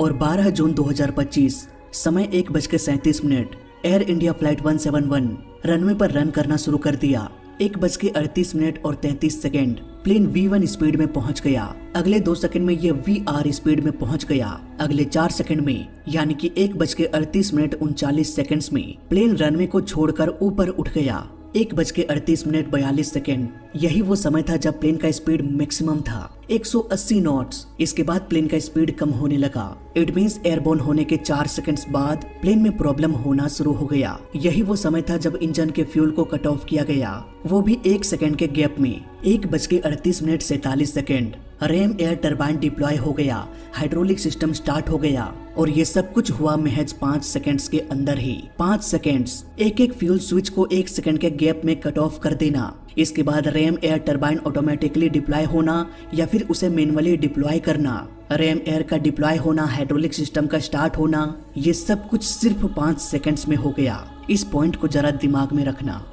और 12 जून 2025 समय 1:37 air India flight 171 runway पर रन करना शुरू कर दिया। 1:38 और 33 सेकेंड प्लेन V1 स्पीड में पहुंच गया। अगले 2 सेकंड में ये VR स्पीड में पहुंच गया। अगले 4 सेकंड में यानी कि 1:38 में प्लेन रनवे को छोड़कर ऊपर उठ गया। 1:38 यही वो समय था जब प्लेन का स्पीड मैक्सिमम था 180 नॉट्स। इसके बाद प्लेन का स्पीड कम होने लगा। इट मींस एयरबोर्न होने के 4 सेकंड्स बाद प्लेन में प्रॉब्लम होना शुरू हो गया। यही वो समय था जब इंजन के फ्यूल को कट ऑफ किया गया, वो भी 1 सेकंड के गैप में। 1:38 रैम एयर टरबाइन डिप्लॉय हो गया, हाइड्रोलिक सिस्टम स्टार्ट हो गया और ये सब कुछ हुआ महज 5 सेकंड्स के अंदर ही। 5 सेकंड्स, एक फ्यूल स्विच को 1 सेकंड के गैप में कट ऑफ कर देना। इसके बाद RAM air turbine automatically deploy होना या फिर उसे मैन्युअली डिप्लॉय करना, रैम एयर का डिप्लॉय होना, हाइड्रोलिक सिस्टम का स्टार्ट होना, ये सब कुछ सिर्फ 5 सेकंड्स में हो गया। इस पॉइंट को जरा दिमाग में रखना।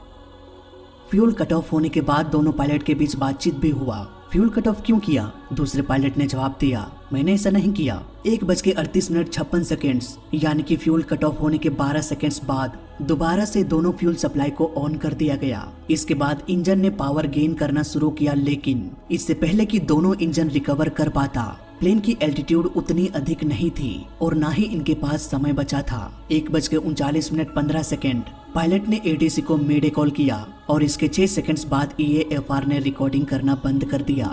फ्यूल कट ऑफ होने के बाद दोनों पायलट के बीच बातचीत भी हुआ। फ्यूल कट ऑफ क्यों किया? दूसरे पायलट ने जवाब दिया, मैंने ऐसा नहीं किया। 1:38 यानी कि फ्यूल कट ऑफ होने के 12 सेकंड्स बाद दोबारा से दोनों फ्यूल सप्लाई को ऑन कर दिया गया। इसके बाद इंजन ने पावर गेन करना शुरू किया, लेकिन इससे पहले कि दोनों इंजन रिकवर कर पाता, प्लेन की एल्टीट्यूड उतनी अधिक नहीं थी और ना ही इनके पास समय बचा था। 1:39:15 पायलट ने ATC को मेडे कॉल किया और इसके 6 सेकंड्स बाद EAFR ने रिकॉर्डिंग करना बंद कर दिया।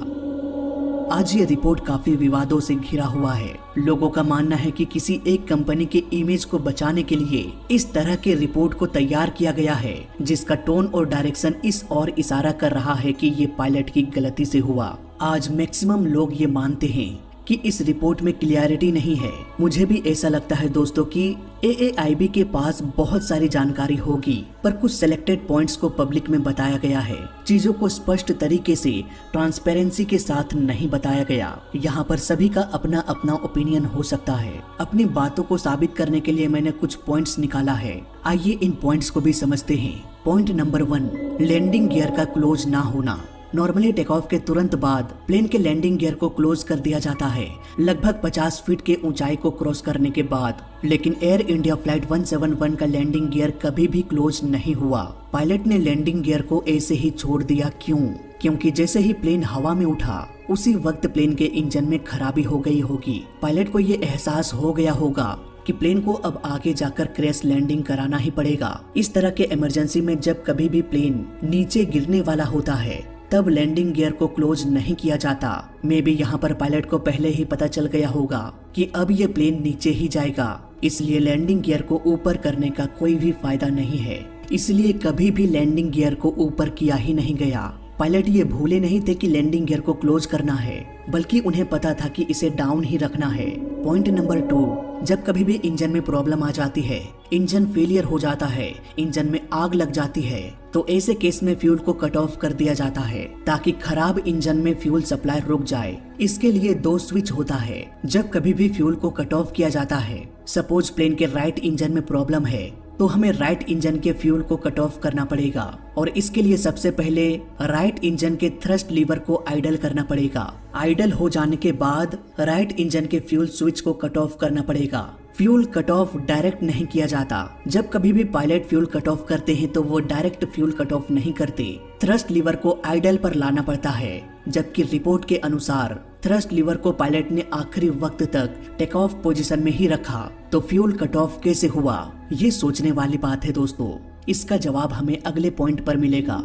आज ये रिपोर्ट काफी विवादों से घिरा हुआ है। लोगों का मानना है कि किसी एक कंपनी के इमेज को बचाने के लिए इस तरह के रिपोर्ट को तैयार किया गया है, जिसका टोन और डायरेक्शन इस ओर इशारा कर रहा है कि ये पायलट की गलती से हुआ। आज मैक्सिमम लोग ये मानते हैं कि इस रिपोर्ट में क्लियरिटी नहीं है। मुझे भी ऐसा लगता है दोस्तों कि AAIB के पास बहुत सारी जानकारी होगी, पर कुछ सिलेक्टेड पॉइंट्स को पब्लिक में बताया गया है। चीजों को स्पष्ट तरीके से ट्रांसपेरेंसी के साथ नहीं बताया गया। यहाँ पर सभी का अपना अपना ओपिनियन हो सकता है। अपनी बातों को साबित करने के लिए मैंने कुछ पॉइंट्स निकाला है। आइए इन पॉइंट्स को भी समझते हैं। पॉइंट नंबर 1, लैंडिंग गियर का क्लोज ना होना। नॉर्मली टेक ऑफ के तुरंत बाद प्लेन के लैंडिंग गियर को क्लोज कर दिया जाता है, लगभग 50 फीट के ऊंचाई को क्रॉस करने के बाद। लेकिन एयर इंडिया फ्लाइट 171 का लैंडिंग गियर कभी भी क्लोज नहीं हुआ। पायलट ने लैंडिंग गियर को ऐसे ही छोड़ दिया। क्यों? क्योंकि जैसे ही प्लेन हवा में उठा उसी वक्त प्लेन के इंजन में खराबी हो गई होगी। पायलट को ये एहसास हो गया होगा कि प्लेन को अब आगे जाकर क्रैश लैंडिंग कराना ही पड़ेगा। इस तरह के इमरजेंसी में जब कभी भी प्लेन नीचे गिरने वाला होता है तब लैंडिंग गियर को क्लोज नहीं किया जाता। मे बी यहाँ पर पायलट को पहले ही पता चल गया होगा कि अब ये प्लेन नीचे ही जाएगा, इसलिए लैंडिंग गियर को ऊपर करने का कोई भी फायदा नहीं है। इसलिए कभी भी लैंडिंग गियर को ऊपर किया ही नहीं गया। पायलट ये भूले नहीं थे कि लैंडिंग गियर को क्लोज करना है, बल्कि उन्हें पता था कि इसे डाउन ही रखना है। पॉइंट नंबर 2, जब कभी भी इंजन में प्रॉब्लम आ जाती है, इंजन फेलियर हो जाता है, इंजन में आग लग जाती है, तो ऐसे केस में फ्यूल को कट ऑफ कर दिया जाता है ताकि खराब इंजन में फ्यूल सप्लाई रुक जाए। इसके लिए 2 स्विच होता है। जब कभी भी फ्यूल को कट ऑफ किया जाता है, सपोज प्लेन के राइट इंजन में प्रॉब्लम है, तो हमें राइट इंजन के फ्यूल को कट ऑफ करना पड़ेगा और इसके लिए सबसे पहले राइट इंजन के थ्रस्ट लीवर को आइडल करना पड़ेगा। आइडल हो जाने के बाद राइट इंजन के फ्यूल स्विच को कट ऑफ करना पड़ेगा। फ्यूल कट ऑफ डायरेक्ट नहीं किया जाता। जब कभी भी पायलट फ्यूल कट ऑफ करते हैं तो वो डायरेक्ट फ्यूल कट ऑफ नहीं करते, थ्रस्ट लीवर को आइडल पर लाना पड़ता है। जबकि रिपोर्ट के अनुसार थ्रस्ट लीवर को पायलट ने आखिरी वक्त तक टेक ऑफ पोजीशन में ही रखा, तो फ्यूल कट ऑफ कैसे हुआ? ये सोचने वाली बात है दोस्तों। इसका जवाब हमें अगले पॉइंट पर मिलेगा।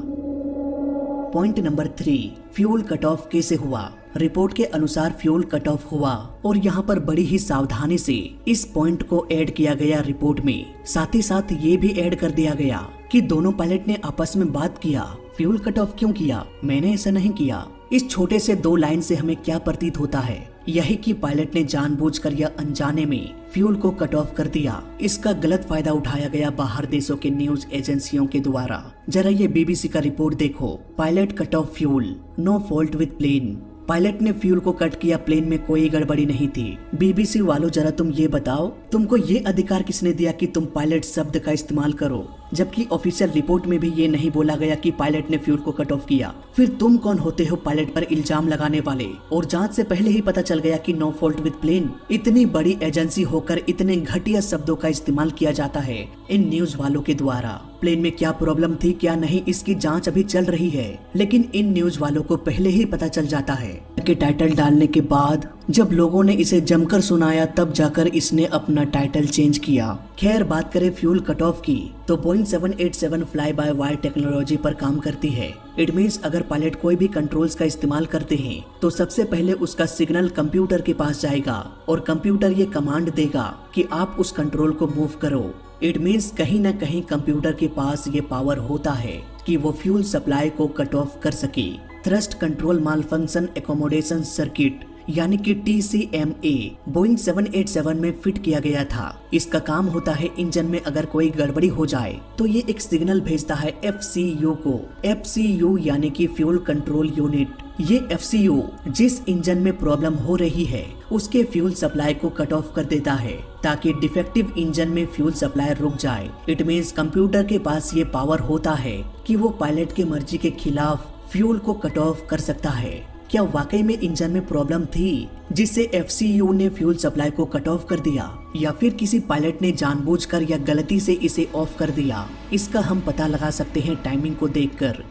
Point number 3, fuel cut off कैसे हुआ? रिपोर्ट के अनुसार फ्यूल कट ऑफ हुआ और यहाँ पर बड़ी ही सावधानी से इस पॉइंट को ऐड किया गया रिपोर्ट में। साथ ही साथ ये भी ऐड कर दिया गया कि दोनों पायलट ने आपस में बात किया। फ्यूल कट ऑफ क्यों किया? मैंने ऐसा नहीं किया। इस छोटे से 2 लाइन से हमें क्या प्रतीत होता है? यही कि पायलट ने जानबूझकर या अनजाने में फ्यूल को कट ऑफ कर दिया। इसका गलत फायदा उठाया गया बाहर देशों के न्यूज एजेंसियों के द्वारा। जरा ये BBC का रिपोर्ट देखो। Pilot cut off fuel, no fault with plane. Pilot ने फ्यूल को कट किया, प्लेन में कोई गड़बड़ी नहीं थी। BBC वालों, जरा तुम ये बताओ, तुमको ये अधिकार किसने दिया कि तुम पायलट शब्द का इस्तेमाल करो? जबकि ऑफिशियल रिपोर्ट में भी ये नहीं बोला गया कि पायलट ने फ्यूल को कट ऑफ किया। फिर तुम कौन होते हो पायलट पर इल्जाम लगाने वाले? और जांच से पहले ही पता चल गया कि नो फॉल्ट विद प्लेन। इतनी बड़ी एजेंसी होकर इतने घटिया शब्दों का इस्तेमाल किया जाता है इन न्यूज वालों के द्वारा। प्लेन में क्या प्रॉब्लम थी क्या नहीं इसकी जांच अभी चल रही है, लेकिन इन न्यूज वालों को पहले ही पता चल जाता है कि टाइटल डालने के बाद जब लोगों ने इसे जमकर सुनाया तब जाकर इसने अपना टाइटल चेंज किया। खैर बात करें फ्यूल कट ऑफ की तो Boeing 787 fly by wire technology पर काम करती है। इट मीन्स अगर पायलट कोई भी कंट्रोल्स का इस्तेमाल करते हैं तो सबसे पहले उसका सिग्नल कंप्यूटर के पास जाएगा और कंप्यूटर ये कमांड देगा कि आप उस कंट्रोल को मूव करो। इट मीन्स कहीं न कहीं कंप्यूटर के पास ये पावर होता है कि वो फ्यूल सप्लाई को कट ऑफ कर सके। Thrust control malfunction accommodation circuit यानी कि TCMA बोइंग 787 में फिट किया गया था। इसका काम होता है इंजन में अगर कोई गड़बड़ी हो जाए तो ये एक सिग्नल भेजता है FCU को। FCU यानी कि फ्यूल कंट्रोल यूनिट। ये FCU जिस इंजन में प्रॉब्लम हो रही है उसके फ्यूल सप्लाई को कट ऑफ कर देता है ताकि डिफेक्टिव इंजन में फ्यूल सप्लाई रुक जाए। इट मीन्स कंप्यूटर के पास ये पावर होता है कि वो पायलट की मर्जी के खिलाफ फ्यूल को कट ऑफ कर सकता है। क्या वाकई में इंजन में प्रॉब्लम थी जिससे FCU ने फ्यूल सप्लाई को कट ऑफ कर दिया, या फिर किसी पायलट ने जानबूझकर या गलती से इसे ऑफ कर दिया? इसका हम पता लगा सकते हैं टाइमिंग को देखकर।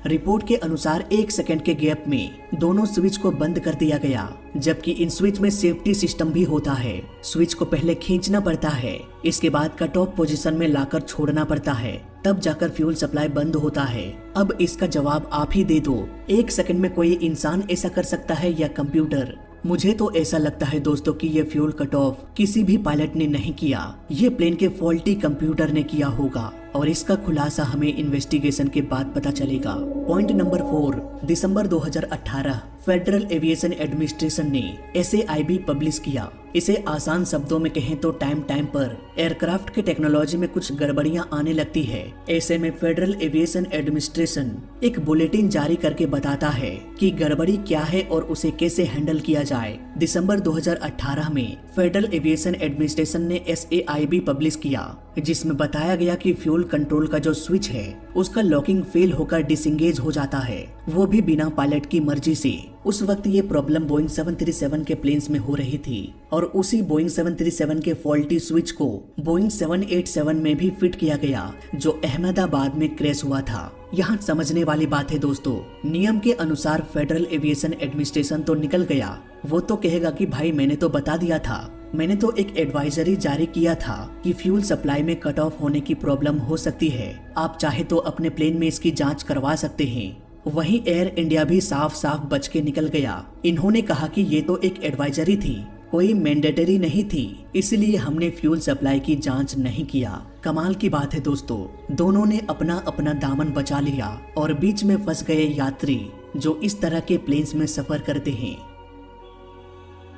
रिपोर्ट के अनुसार 1 सेकंड के गैप में दोनों स्विच को बंद कर दिया गया, जबकि इन स्विच में सेफ्टी सिस्टम भी होता है। स्विच को पहले खींचना पड़ता है, इसके बाद कट ऑफ पोजीशन में लाकर छोड़ना पड़ता है, तब जाकर फ्यूल सप्लाई बंद होता है। अब इसका जवाब आप ही दे दो, 1 सेकंड में कोई इंसान ऐसा कर सकता है या कंप्यूटर? मुझे तो ऐसा लगता है दोस्तों कि ये फ्यूल कट ऑफ किसी भी पायलट ने नहीं किया, ये प्लेन के फॉल्टी कंप्यूटर ने किया होगा और इसका खुलासा हमें इन्वेस्टिगेशन के बाद पता चलेगा। पॉइंट नंबर 4, दिसंबर 2018 फेडरल एविएशन एडमिनिस्ट्रेशन ने SAIB पब्लिश किया। इसे आसान शब्दों में कहें तो टाइम पर एयरक्राफ्ट के टेक्नोलॉजी में कुछ गड़बड़ियां आने लगती है। ऐसे में फेडरल एविएशन एडमिनिस्ट्रेशन एक बुलेटिन जारी करके बताता है कि गड़बड़ी क्या है और उसे कैसे हैंडल किया जाए। दिसंबर 2018 में फेडरल एविएशन एडमिनिस्ट्रेशन ने SAIB पब्लिश किया, जिसमें बताया गया कि फ्यूल कंट्रोल का जो स्विच है उसका लॉकिंग फेल होकर डिसएंगेज हो जाता है, वो भी बिना पायलट की मर्जी से। उस वक्त ये प्रॉब्लम बोइंग 737 के प्लेन्स में हो रही थी और उसी बोइंग 737 के फॉल्टी स्विच को बोइंग 787 में भी फिट किया गया, जो अहमदाबाद में क्रैश हुआ था। यहाँ समझने वाली बात है दोस्तों, नियम के अनुसार फेडरल एविएशन एडमिनिस्ट्रेशन तो निकल गया, वो तो कहेगा कि भाई मैंने तो बता दिया था, मैंने तो एक एडवाइजरी जारी किया था कि फ्यूल सप्लाई में कट ऑफ होने की प्रॉब्लम हो सकती है, आप चाहे तो अपने प्लेन में इसकी जांच करवा सकते हैं। वहीं एयर इंडिया भी साफ साफ बच के निकल गया। इन्होंने कहा कि ये तो एक एडवाइजरी थी, कोई मैंडेटरी नहीं थी, इसलिए हमने फ्यूल सप्लाई की जांच नहीं किया। कमाल की बात है दोस्तों, दोनों ने अपना अपना दामन बचा लिया और बीच में फंस गए यात्री जो इस तरह के प्लेन्स में सफर करते हैं।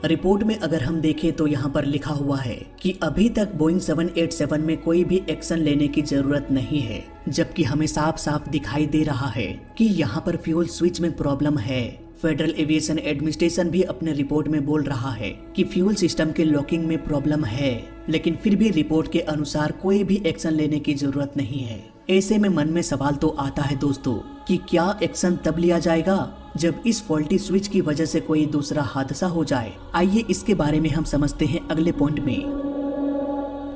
रिपोर्ट में अगर हम देखें तो यहाँ पर लिखा हुआ है कि अभी तक बोइंग 787 में कोई भी एक्शन लेने की जरूरत नहीं है, जबकि हमें साफ साफ दिखाई दे रहा है कि यहाँ पर फ्यूल स्विच में प्रॉब्लम है। फेडरल एविएशन एडमिनिस्ट्रेशन भी अपने रिपोर्ट में बोल रहा है कि फ्यूल सिस्टम के लॉकिंग में प्रॉब्लम है, लेकिन फिर भी रिपोर्ट के अनुसार कोई भी एक्शन लेने की जरूरत नहीं है। ऐसे में मन में सवाल तो आता है दोस्तों कि क्या एक्शन तब लिया जाएगा जब इस फॉल्टी स्विच की वजह से कोई दूसरा हादसा हो जाए। आइए इसके बारे में हम समझते हैं अगले पॉइंट में।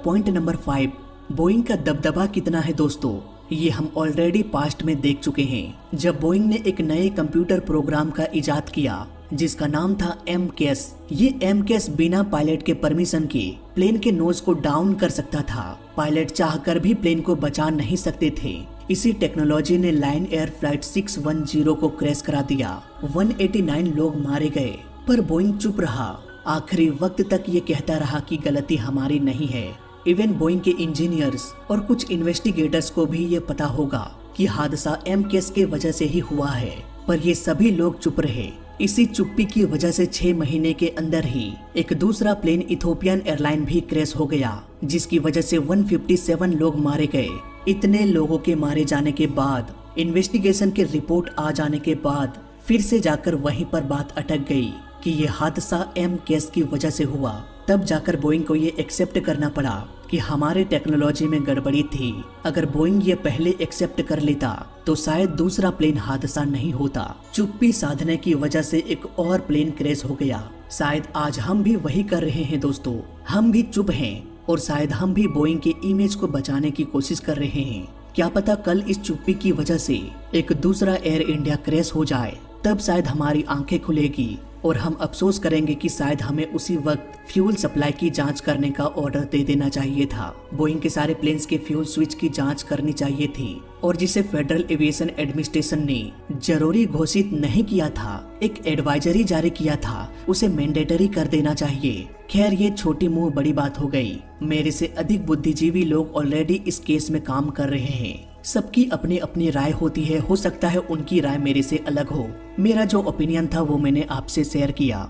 पॉइंट नंबर 5, बोइंग का दबदबा कितना है दोस्तों, ये हम ऑलरेडी पास्ट में देख चुके हैं, जब बोइंग ने एक नए कंप्यूटर प्रोग्राम का इजाद किया जिसका नाम था MCAS। ये MCAS बिना पायलट के परमिशन के प्लेन के नोज को डाउन कर सकता था। पायलट चाहकर भी प्लेन को बचा नहीं सकते थे। इसी टेक्नोलॉजी ने लायन एयर फ्लाइट 610 को क्रैश करा दिया। 189 लोग मारे गए, पर बोइंग चुप रहा। आखिरी वक्त तक ये कहता रहा कि गलती हमारी नहीं है। इवन बोइंग के इंजीनियर्स और कुछ इन्वेस्टिगेटर्स को भी ये पता होगा कि हादसा MCAS के वजह से ही हुआ है, पर ये सभी लोग चुप रहे। इसी चुप्पी की वजह से 6 महीने के अंदर ही एक दूसरा प्लेन इथोपियन एयरलाइन भी क्रैश हो गया, जिसकी वजह से 157 लोग मारे गए। इतने लोगों के मारे जाने के बाद, इन्वेस्टिगेशन की रिपोर्ट आ जाने के बाद फिर से जाकर वहीं पर बात अटक गई। कि ये हादसा एम केस की वजह से हुआ। तब जाकर बोइंग को ये एक्सेप्ट करना पड़ा कि हमारे टेक्नोलॉजी में गड़बड़ी थी। अगर बोइंग ये पहले एक्सेप्ट कर लेता तो शायद दूसरा प्लेन हादसा नहीं होता। चुप्पी साधने की वजह से एक और प्लेन क्रैश हो गया। शायद आज हम भी वही कर रहे हैं दोस्तों, हम भी चुप हैं और शायद हम भी बोइंग के इमेज को बचाने की कोशिश कर रहे हैं। क्या पता कल इस चुप्पी की वजह से एक दूसरा एयर इंडिया क्रैश हो जाए, तब शायद हमारी आंखें खुलेगी और हम अफसोस करेंगे कि शायद हमें उसी वक्त फ्यूल सप्लाई की जांच करने का ऑर्डर दे देना चाहिए था। बोइंग के सारे प्लेन्स के फ्यूल स्विच की जांच करनी चाहिए थी और जिसे फेडरल एविएशन एडमिनिस्ट्रेशन ने जरूरी घोषित नहीं किया था, एक एडवाइजरी जारी किया था, उसे मैंडेटरी कर देना चाहिए। खैर ये छोटी मुंह बड़ी बात हो गई। मेरे से अधिक बुद्धिजीवी लोग ऑलरेडी इस केस में काम कर रहे हैं। सबकी अपनी अपनी राय होती है, हो सकता है उनकी राय मेरे से अलग हो। मेरा जो ओपिनियन था वो मैंने आपसे शेयर किया।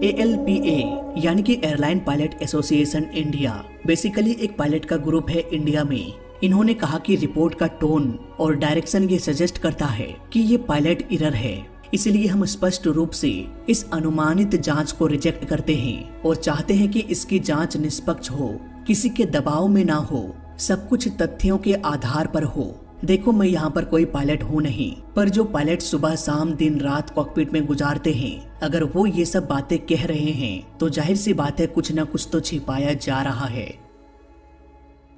ALPA यानी कि airline pilot association India basically एक पायलट का ग्रुप है इंडिया में। इन्होंने कहा कि रिपोर्ट का टोन और डायरेक्शन ये सजेस्ट करता है कि ये पायलट एरर है, इसलिए हम स्पष्ट रूप से इस अनुमानित जांच को रिजेक्ट करते हैं और चाहते हैं कि इसकी जांच निष्पक्ष हो, किसी के दबाव में ना हो, सब कुछ तथ्यों के आधार पर हो। देखो मैं यहाँ पर कोई पायलट हूँ नहीं, पर जो पायलट सुबह शाम दिन रात कॉकपिट में गुजारते हैं, अगर वो ये सब बातें कह रहे हैं तो जाहिर सी बात है कुछ न कुछ तो छिपाया जा रहा है।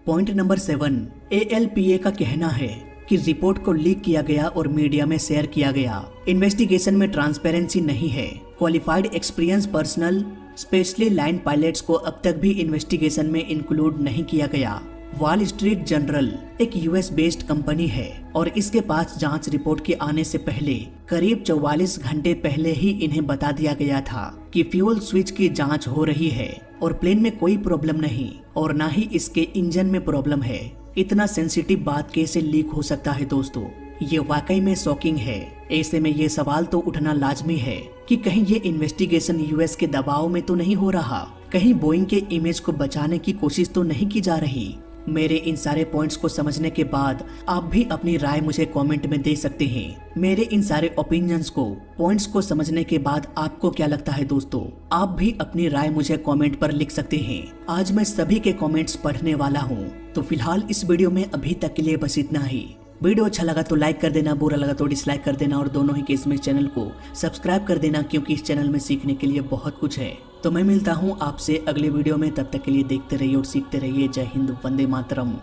पॉइंट नंबर 7, ALPA का कहना है कि रिपोर्ट को लीक किया गया और मीडिया में शेयर किया गया। इन्वेस्टिगेशन में ट्रांसपेरेंसी नहीं है। Qualified experience personal specially line pilots को अब तक भी इन्वेस्टिगेशन में इंक्लूड नहीं किया गया। वॉल स्ट्रीट जर्नल एक US बेस्ड कंपनी है और इसके पास जांच रिपोर्ट के आने से पहले करीब 44 घंटे पहले ही इन्हें बता दिया गया था कि फ्यूल स्विच की जांच हो रही है और प्लेन में कोई प्रॉब्लम नहीं और ना ही इसके इंजन में प्रॉब्लम है। इतना सेंसिटिव बात कैसे लीक हो सकता है दोस्तों, ये वाकई में शॉकिंग है। ऐसे में ये सवाल तो उठना लाजमी है कि कहीं ये इन्वेस्टिगेशन US के दबाव में तो नहीं हो रहा, कहीं बोइंग के इमेज को बचाने की कोशिश तो नहीं की जा रही। मेरे इन सारे पॉइंट्स को समझने के बाद आप भी अपनी राय मुझे कमेंट में दे सकते हैं। मेरे इन सारे ओपिनियंस को, पॉइंट्स को समझने के बाद आपको क्या लगता है दोस्तों, आप भी अपनी राय मुझे कमेंट पर लिख सकते हैं। आज मैं सभी के कमेंट्स पढ़ने वाला हूँ। तो फिलहाल इस वीडियो में अभी तक के लिए बस इतना ही। वीडियो अच्छा लगा तो लाइक कर देना, बुरा लगा तो डिसलाइक कर देना और दोनों ही केस में चैनल को सब्सक्राइब कर देना, क्योंकि इस चैनल में सीखने के लिए बहुत कुछ है। तो मैं मिलता हूँ आपसे अगले वीडियो में, तब तक के लिए देखते रहिए और सीखते रहिए। जय हिंद, वंदे मातरम।